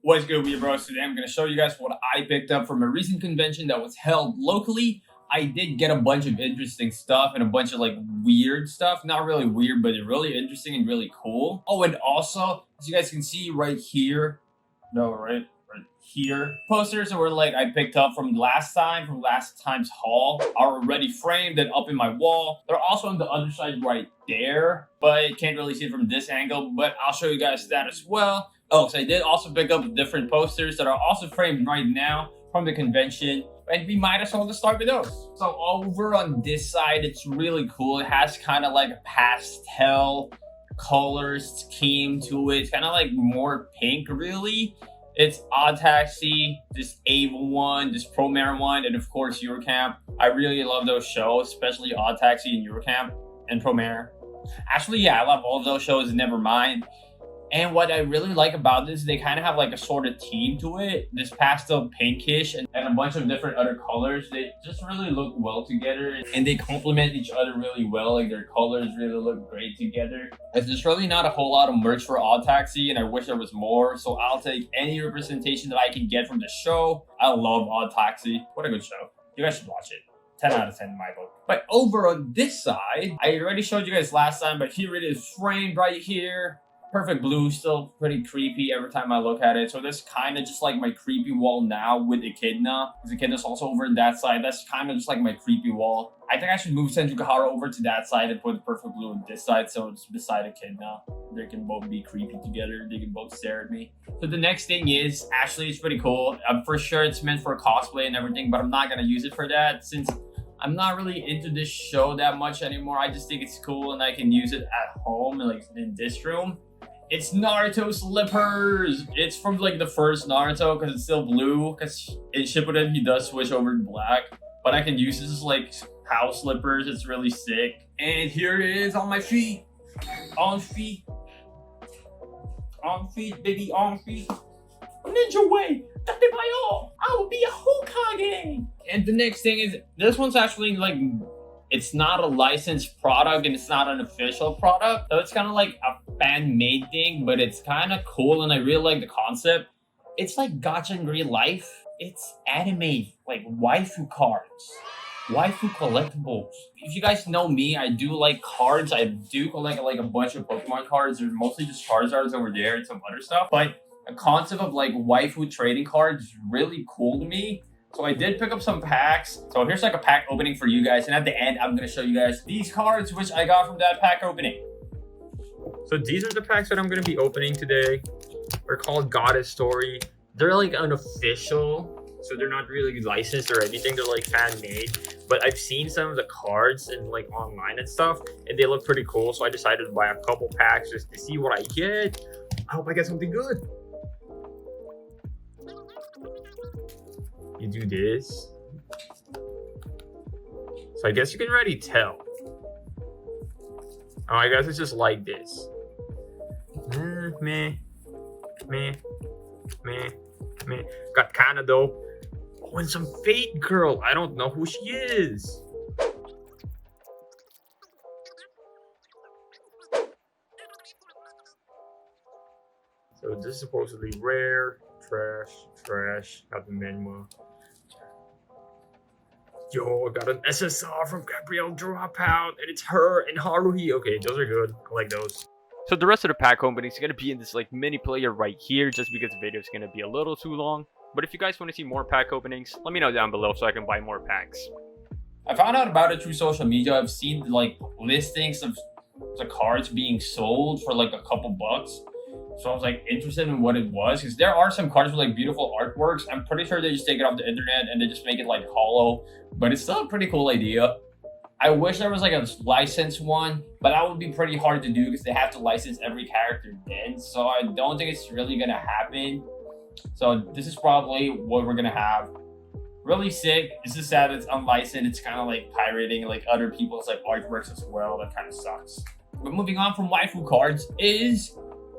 What's good, weird bros? Today I'm going to show you guys what I picked up from a recent convention that was held locally. I did get a bunch of interesting stuff and a bunch of like weird stuff. Not really weird, but really interesting and really cool. Oh, and also, as you guys can see right here, right here, posters that were like I picked up from last time's haul are already framed and up in my wall. They're also on the other side right there, but can't really see it from this angle, but I'll show you guys that as well. Oh, so I did also pick up different posters that are also framed right now from the convention, and we might as well just start with those. So over on this side, it's really cool. It has kind of like a pastel color scheme to it. It's kind of like more pink, really. It's Odd Taxi, this Ava one, this Promare one, and of course Eurocamp. I really love those shows, especially Odd Taxi and Eurocamp and Promare. Actually, yeah, I love all of those shows, never mind. And what I really like about this, they kind of have like a sort of theme to it. This pastel pinkish and a bunch of different other colors. They just really look well together and they complement each other really well. Like their colors really look great together. There's really not a whole lot of merch for Odd Taxi and I wish there was more. So I'll take any representation that I can get from the show. I love Odd Taxi. What a good show. You guys should watch it. 10 out of 10 in my book. But over on this side, I already showed you guys last time, but here it is framed right here. Perfect blue, still pretty creepy every time I look at it. So this kind of just like my creepy wall now with Echidna. Because Echidna's also over in that side. That's kind of just like my creepy wall. I think I should move Senjukahara over to that side and put the perfect blue on this side so it's beside Echidna. They can both be creepy together. They can both stare at me. So the next thing is, actually it's pretty cool. I'm for sure it's meant for cosplay and everything, but I'm not going to use it for that since I'm not really into this show that much anymore. I just think it's cool and I can use it at home, like in this room. It's Naruto slippers. It's from like the first Naruto because it's still blue. Because in Shippuden he does switch over to black. But I can use this as like house slippers. It's really sick. And here it is on my feet. On feet. On feet, baby, on feet. Ninja way. Datebayo. I will be a Hokage. And the next thing is, this one's actually like, it's not a licensed product and it's not an official product. So it's kind of like a fan-made thing, but it's kind of cool and I really like the concept. It's like Gacha in real life. It's anime, like waifu cards, waifu collectibles. If you guys know me, I do like cards. I do collect like a bunch of Pokemon cards. There's mostly just Charizards over there and some other stuff. But the concept of like waifu trading cards is really cool to me. So I did pick up some packs. So here's like a pack opening for you guys. And at the end, I'm going to show you guys these cards, which I got from that pack opening. So these are the packs that I'm going to be opening today. They're called Goddess Story. They're like unofficial. So they're not really licensed or anything. They're like fan made. But I've seen some of the cards and like online and stuff. And they look pretty cool. So I decided to buy a couple packs just to see what I get. I hope I get something good. You do this. So I guess you can already tell. Oh, I guess it's just like this. Meh. Got Kanado. Oh, and some Fate Girl. I don't know who she is. So this is supposedly rare. Trash. Got the Menma. Yo, I got an SSR from Gabrielle Dropout, and it's her and Haruhi. Okay, those are good. I like those. So the rest of the pack opening is going to be in this like mini player right here, just because the video is going to be a little too long. But if you guys want to see more pack openings, let me know down below so I can buy more packs. I found out about it through social media. I've seen like listings of the cards being sold for like a couple bucks. So I was like interested in what it was because there are some cards with like beautiful artworks. I'm pretty sure they just take it off the internet and they just make it like hollow, but it's still a pretty cool idea. I wish there was like a licensed one, but that would be pretty hard to do because they have to license every character then. So I don't think it's really gonna happen. So this is probably what we're gonna have. Really sick. It's just sad it's unlicensed. It's kind of like pirating like other people's like artworks as well. That kind of sucks. But moving on from waifu cards is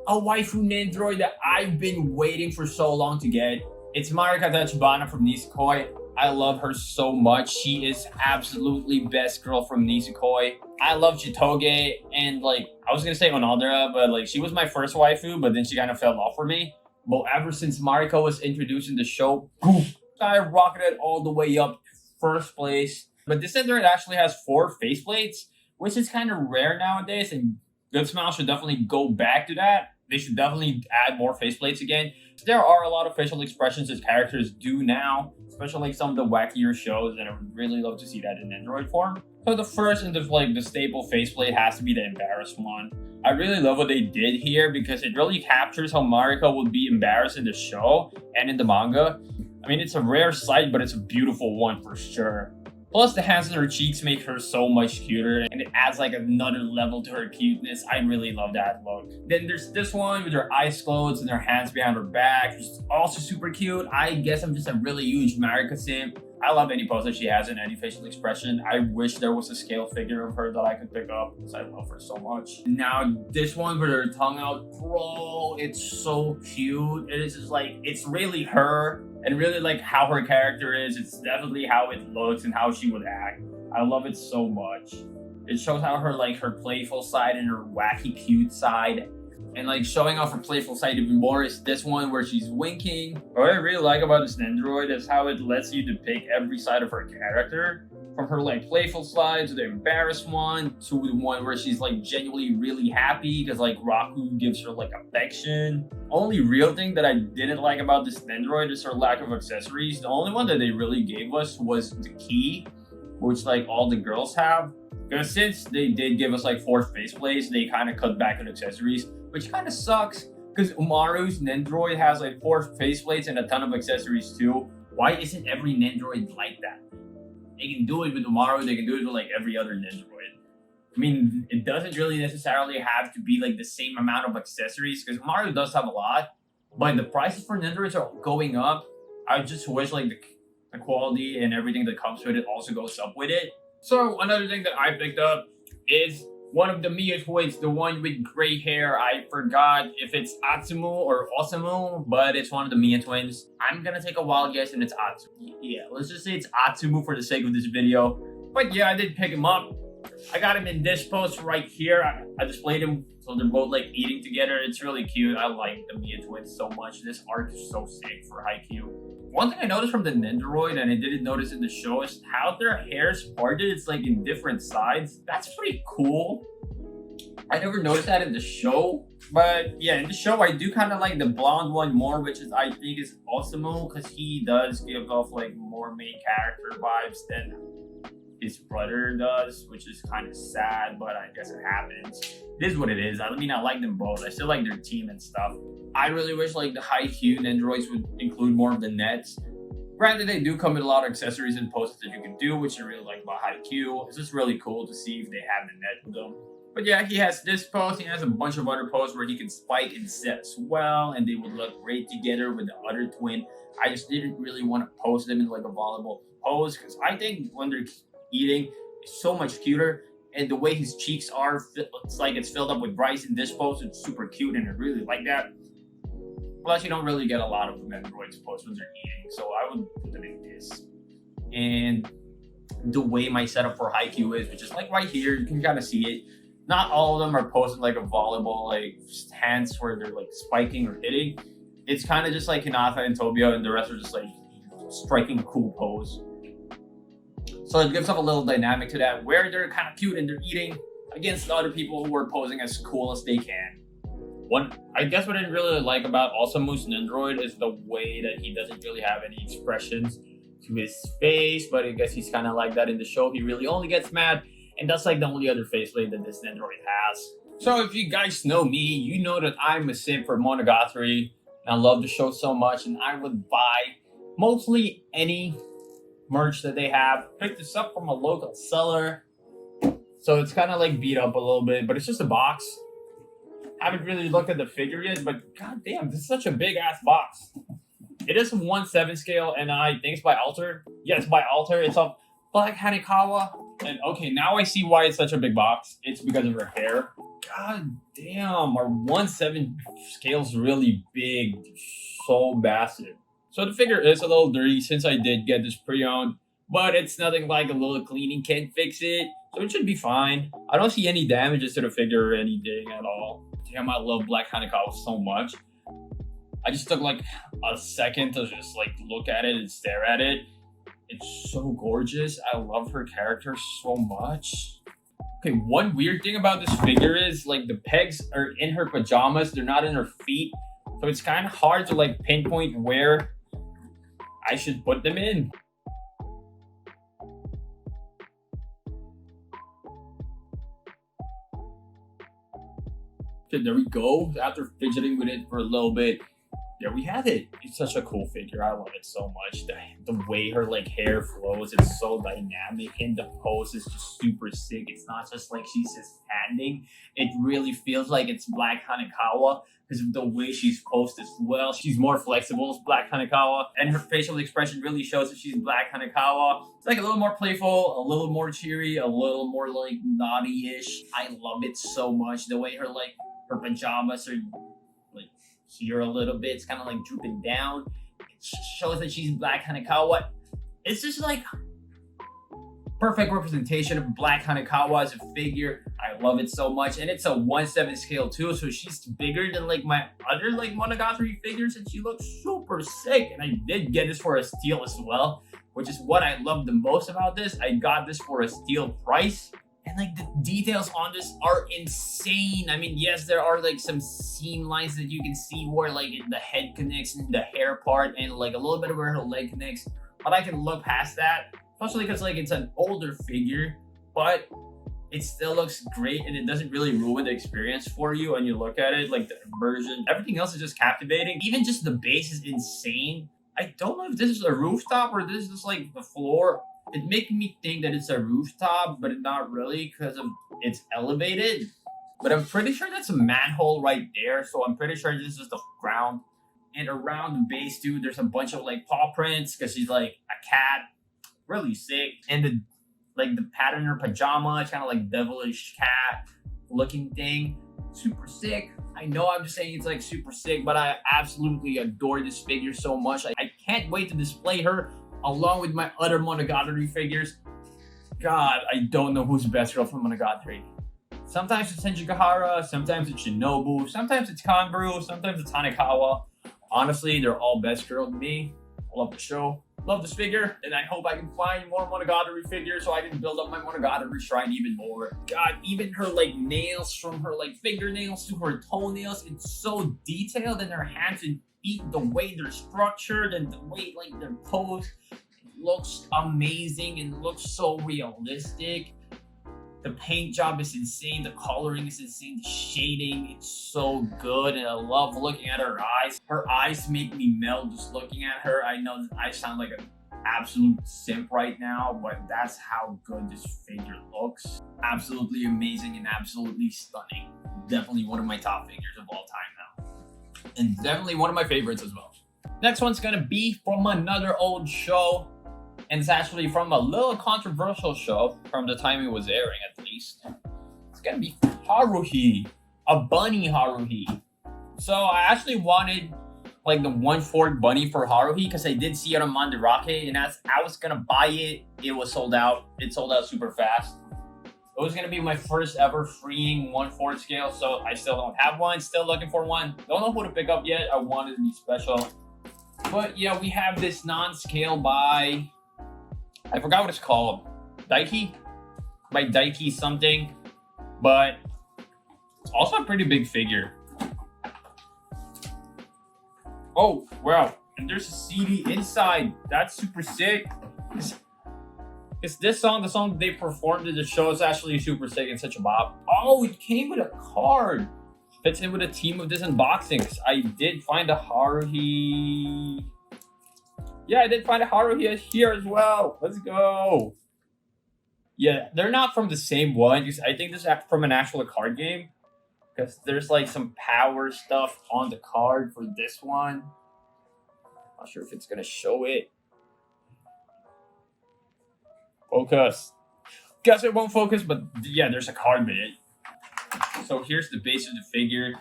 a waifu nendoroid that I've been waiting for so long to get. It's Marika Tachibana from Nisekoi. I love her so much. She is absolutely best girl from Nisekoi. I love Chitoge and like I was gonna say Onodera, but like she was my first waifu, but then she kind of fell off for me. But ever since Mariko was introduced in the show, poof, skyrocketed all the way up to first place. But this Nendoroid actually has 4 faceplates, which is kind of rare nowadays, and Good Smile should definitely go back to that. They should definitely add more faceplates again. There are a lot of facial expressions as characters do now, especially like some of the wackier shows, and I would really love to see that in Nendoroid form. So the first and the staple faceplate has to be the embarrassed one. I really love what they did here because it really captures how Mariko would be embarrassed in the show and in the manga. I mean, it's a rare sight, but it's a beautiful one for sure. Plus, the hands on her cheeks make her so much cuter, and it adds like another level to her cuteness. I really love that look. Then there's this one with her eyes closed and her hands behind her back, which is also super cute. I guess I'm just a really huge Mariko simp. I love any pose that she has and any facial expression. I wish there was a scale figure of her that I could pick up because I love her so much. Now, this one with her tongue out, bro, it's so cute. It is just like, it's really her and really like how her character is. It's definitely how it looks and how she would act. I love it so much. It shows how her playful side and her wacky cute side. And like showing off her playful side even more is this one where she's winking. What I really like about this Nendoroid is how it lets you depict every side of her character. From her playful side to the embarrassed one to the one where she's genuinely really happy because Raku gives her affection. Only real thing that I didn't like about this Nendoroid is her lack of accessories. The only one that they really gave us was the key, which all the girls have. Because since they did give us 4 faceplates, they kind of cut back on accessories, which kind of sucks because Umaru's Nendoroid has 4 faceplates and a ton of accessories too. Why isn't every Nendoroid like that? They can do it with Umaru, they can do it with every other Nendoroid. I mean, it doesn't really necessarily have to be the same amount of accessories because Umaru does have a lot, but the prices for Nendoroids are going up. I just wish the quality and everything that comes with it also goes up with it. So another thing that I picked up is one of the Miya Twins, the one with gray hair. I forgot if it's Atsumu or Osamu, but it's one of the Miya Twins. I'm gonna take a wild guess and it's Atsumu. Yeah, let's just say it's Atsumu for the sake of this video. But yeah, I did pick him up. I got him in this pose right here. I displayed him so they're both eating together. It's really cute. I like the Miya Twins so much. This arc is so sick for Haikyuu. One thing I noticed from the Nendoroid, and I didn't notice in the show, is how their hair is parted. It's in different sides. That's pretty cool. I never noticed that in the show. But yeah, in the show, I do kind of like the blonde one more, which is I think is Osamu, because he does give off more main character vibes than his brother does, which is kind of sad, but I guess it happens. It is what it is. I mean, I like them both. I still like their team and stuff. I really wish the Haikyuu Nendoroids would include more of the nets. Granted, they do come with a lot of accessories and poses that you can do, which I really like about Haikyuu. It's just really cool to see if they have the net with them. But yeah, he has this pose. He has a bunch of other poses where he can spike and set as well, and they would look great together with the other twin. I just didn't really want to pose them in a volleyball pose because I think when they're eating is so much cuter, and the way his cheeks are, it's it's filled up with rice in this pose. It's super cute, and I really like that. Plus, you don't really get a lot of Nendoroids pose when they're eating, so I would put them in this. And the way my setup for Haikyuu is, which is right here, you can kind of see it. Not all of them are posing a volleyball hands where they're spiking or hitting. It's kind of just Hinata and Tobia, and the rest are just striking a cool pose. So it gives up a little dynamic to that, where they're kind of cute and they're eating against other people who are posing as cool as they can. I guess what I didn't really like about Osamu's Nendoroid is the way that he doesn't really have any expressions to his face, but I guess he's kind of like that in the show. He really only gets mad, and that's the only other faceplate that this Nendoroid has. So if you guys know me, you know that I'm a simp for Monogatari, and I love the show so much, and I would buy mostly any merch that they have. Picked this up from a local seller, so it's kind of beat up a little bit, but it's just a box. Haven't really looked at the figure yet, but goddamn, this is such a big ass box. It is a 1/7 scale, and I think it's by Alter. Yeah, it's by Alter. It's of Black Hanekawa. And okay, now I see why it's such a big box. It's because of her hair. God damn, our 1/7 scale's really big. So massive. So the figure is a little dirty since I did get this pre-owned, but it's nothing like a little cleaning can't fix it. So it should be fine. I don't see any damages to the figure or anything at all. Damn, I love Black Hanekawa so much. I just took like a second to just like look at it and stare at it. It's so gorgeous. I love her character so much. Okay, one weird thing about this figure is like the pegs are in her pajamas. They're not in her feet. So it's kind of hard to like pinpoint where I should put them in. Okay, there we go. After fidgeting with it for a little bit, there we have it. It's such a cool figure. I love it so much. The way her like hair flows, it's so dynamic, and the pose is just super sick. It's not just like she's just standing. It really feels like it's Black Hanekawa because of the way she's posed as well. She's more flexible as Black Hanekawa, and her facial expression really shows that she's Black Hanekawa. It's like a little more playful, a little more cheery, a little more like naughty-ish. I love it so much. The way her pajamas are like here a little bit. It's kind of like drooping down. It shows that she's Black Hanekawa. It's just like perfect representation of Black Hanekawa as a figure. I love it so much, and it's a 1/7 scale too, so she's bigger than like my other like Monogatari figures, and she looks super sick. And I did get this for a steal as well, which is what I love the most about this. I got this for a steal price. And like the details on this are insane. I mean, yes, there are like some seam lines that you can see where like the head connects and the hair part, and like a little bit of where her leg connects. But I can look past that, especially because like it's an older figure, but it still looks great, and it doesn't really ruin the experience for you. And you look at it, like the immersion, everything else is just captivating. Even just the base is insane. I don't know if this is a rooftop or this is like the floor. It makes me think that it's a rooftop, but not really because of it's elevated. But I'm pretty sure that's a manhole right there. So I'm pretty sure this is the ground. And around the base too, there's a bunch of like paw prints because she's like a cat. Really sick. And the pattern in her pajama, it's kind of like devilish cat looking thing. Super sick. I know I'm just saying it's like super sick, but I absolutely adore this figure so much. I can't wait to display her along with my other Monogatari figures. God, I don't know who's the best girl from Monogatari. Sometimes it's Senjigahara, sometimes it's Shinobu, sometimes it's Kangaroo, sometimes it's Hanekawa. Honestly, they're all best girl to me. I love the show, love this figure, and I hope I can find more Monogatari figures so I can build up my Monogatari shrine even more. God, even her like nails, from her like fingernails to her toenails, it's so detailed, in her hands and feet, the way they're structured and the way like they're posed. It looks amazing and looks so realistic. The paint job is insane, the coloring is insane, the shading, it's so good, and I love looking at her eyes. Her eyes make me melt just looking at her. I know I sound like an absolute simp right now, but that's how good this figure looks. Absolutely amazing and absolutely stunning. Definitely one of my top figures of all time now. And definitely one of my favorites as well. Next one's gonna be from another old show. And it's actually from a little controversial show from the time it was airing, at least. It's gonna be Haruhi, a bunny Haruhi. So I actually wanted like the 1/4 bunny for Haruhi because I did see it on Mandarake, and as I was gonna buy it, it was sold out. It sold out super fast. It was gonna be my first ever freeing 1/4 scale, so I still don't have one. Still looking for one. Don't know who to pick up yet. I wanted to be special. But yeah, we have this non-scale by, I forgot what it's called. Daiki? By Daiki something. But it's also a pretty big figure. Oh, wow. And there's a CD inside. That's super sick. It's this song, the song they performed in the show, is actually super sick and such a bop. Oh, it came with a card. Fits in with a team of this unboxing. I did find a Haruhi. Yeah, I did find a Haruhi here as well. Let's go. Yeah, they're not from the same one. I think this is from an actual card game. Because there's like some power stuff on the card for this one. Not sure if it's going to show it. Focus. Guess it won't focus, but yeah, there's a card with it. So here's the base of the figure.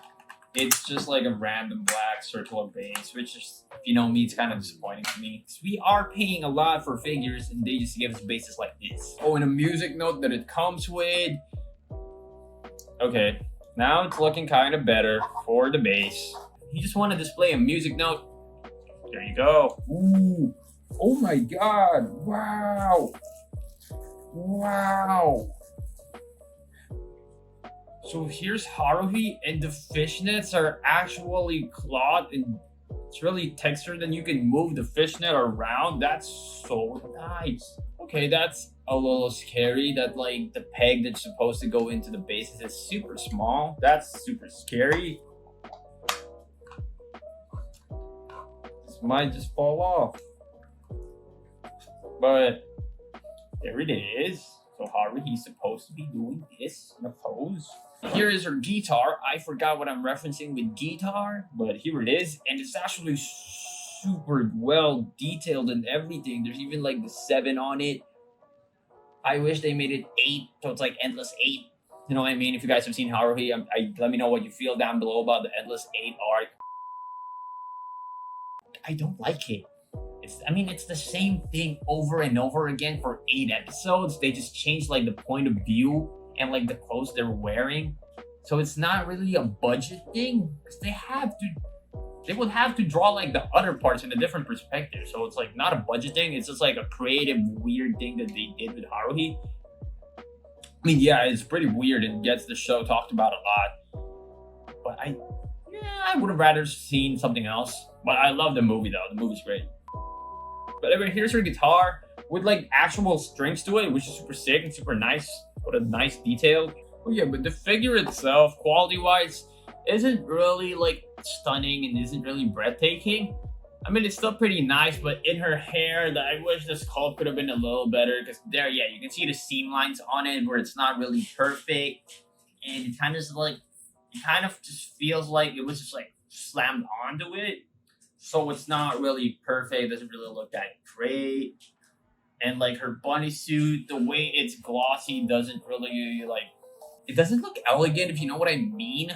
It's just like a random black circular base, which is, if you know me, it's kind of disappointing to me. We are paying a lot for figures, and they just give us bases like this. Oh, and a music note that it comes with. Okay, now it's looking kind of better for the base. You just want to display a music note. There you go. Ooh. Oh my god. Wow. Wow. So here's Haruhi, and the fishnets are actually cloth and it's really textured, and you can move the fishnet around. That's so nice. Okay, that's a little scary that like the peg that's supposed to go into the bases is super small. That's super scary. This might just fall off. But there it is. So Haruhi's supposed to be doing this in a pose. Here is her guitar. I forgot what I'm referencing with guitar, but here it is. And it's actually super well detailed and everything. There's even like the 7 on it. I wish they made it 8, so it's like Endless 8. You know what I mean? If you guys have seen Haruhi, let me know what you feel down below about the Endless 8 arc. I don't like it. It's the same thing over and over again for 8 episodes. They just changed like the point of view and like the clothes they're wearing. So it's not really a budget thing because they would have to draw like the other parts in a different perspective. So it's like not a budget thing. It's just like a creative, weird thing that they did with Haruhi. I mean, yeah, it's pretty weird and gets the show talked about a lot. But I would have rather seen something else. But I love the movie though. The movie's great. But anyway, here's her guitar with like actual strings to it, which is super sick and super nice. What a nice detail. Oh yeah, but the figure itself, quality-wise, isn't really like stunning and isn't really breathtaking. I mean, it's still pretty nice, but in her hair, I wish the sculpt could have been a little better because there, yeah, you can see the seam lines on it where it's not really perfect, and it kind of just feels like it was just like slammed onto it. So it's not really perfect. It doesn't really look that great. And like her bunny suit, the way it's glossy doesn't really it doesn't look elegant, if you know what I mean.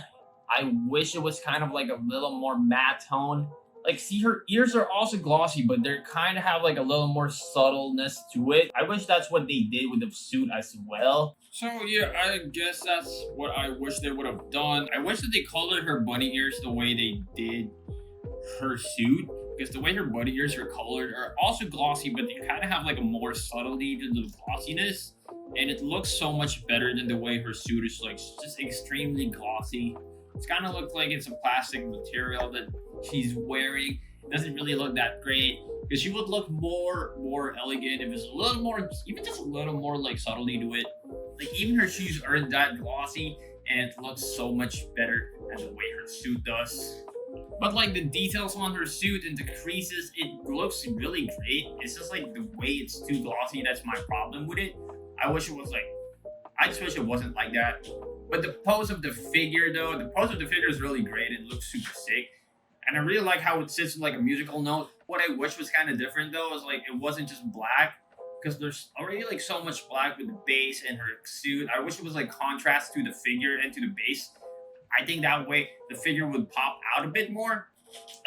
I wish it was kind of like a little more matte tone. Like, see, her ears are also glossy, but they kind of have like a little more subtleness to it. I wish that's what they did with the suit as well. So yeah, I guess that's what I wish they would have done. I wish that they colored her bunny ears the way they did her suit, because the way her bunny ears are colored are also glossy, but they kind of have like a more subtlety to the glossiness, and it looks so much better than the way her suit is like just extremely glossy. It's kind of looks like it's a plastic material that she's wearing. It doesn't really look that great, because she would look more elegant if it's a little more, even just a little more like subtlety to it. Like even her shoes aren't that glossy, and it looks so much better than the way her suit does. But like the details on her suit and the creases, it looks really great. It's just like the way it's too glossy, that's my problem with it. I just wish it wasn't like that. But the pose of the figure though, the pose of the figure is really great. It looks super sick. And I really like how it sits with like a musical note. What I wish was kind of different though is like it wasn't just black, because there's already like so much black with the base and her suit. I wish it was like contrast to the figure and to the base. I think that way the figure would pop out a bit more,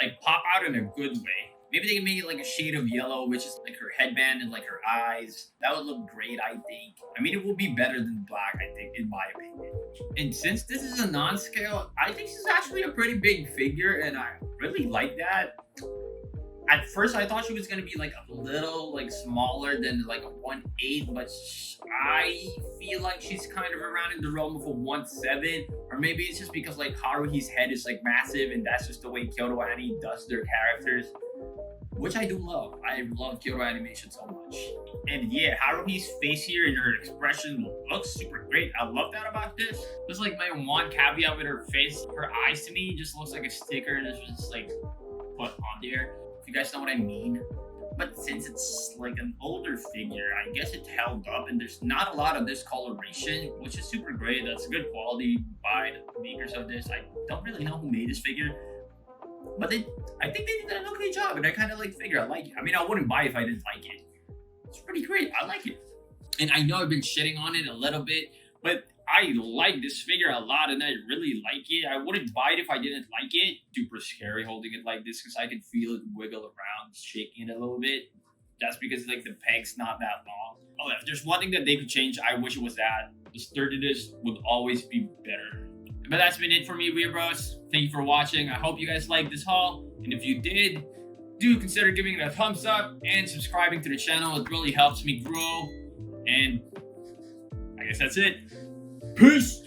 like pop out in a good way. Maybe they can make it like a shade of yellow, which is like her headband and like her eyes. That would look great, I think. I mean, it would be better than black, I think, in my opinion. And since this is a non-scale, I think she's actually a pretty big figure, and I really like that. At first, I thought she was going to be like a little like smaller than like a 1/8, but I feel like she's kind of around in the realm of a 1/7, or maybe it's just because like Haruhi's head is like massive, and that's just the way Kyoto Anime does their characters, which I do love. I love Kyoto animation so much. And yeah, Haruhi's face here and her expression looks super great. I love that about this. Just like my one caveat with her face, her eyes to me just looks like a sticker that's just like put on there. If you guys know what I mean. But since it's like an older figure, I guess it held up, and there's not a lot of discoloration, which is super great. That's good quality by the makers of this. I don't really know who made this figure, but I think they did an okay job, and I kind of like the figure. I like it. I mean, I wouldn't buy it if I didn't like it. It's pretty great. I like it. And I know I've been shitting on it a little bit, but I like this figure a lot, and I really like it. I wouldn't buy it if I didn't like it. Super scary holding it like this, because I can feel it wiggle around, shaking it a little bit. That's because like the peg's not that long. Oh, if there's one thing that they could change, I wish it was that. The sturdiness would always be better. But that's been it for me, Weird Bros. Thank you for watching. I hope you guys liked this haul. And if you did, do consider giving it a thumbs up and subscribing to the channel. It really helps me grow. And I guess that's it. Peace!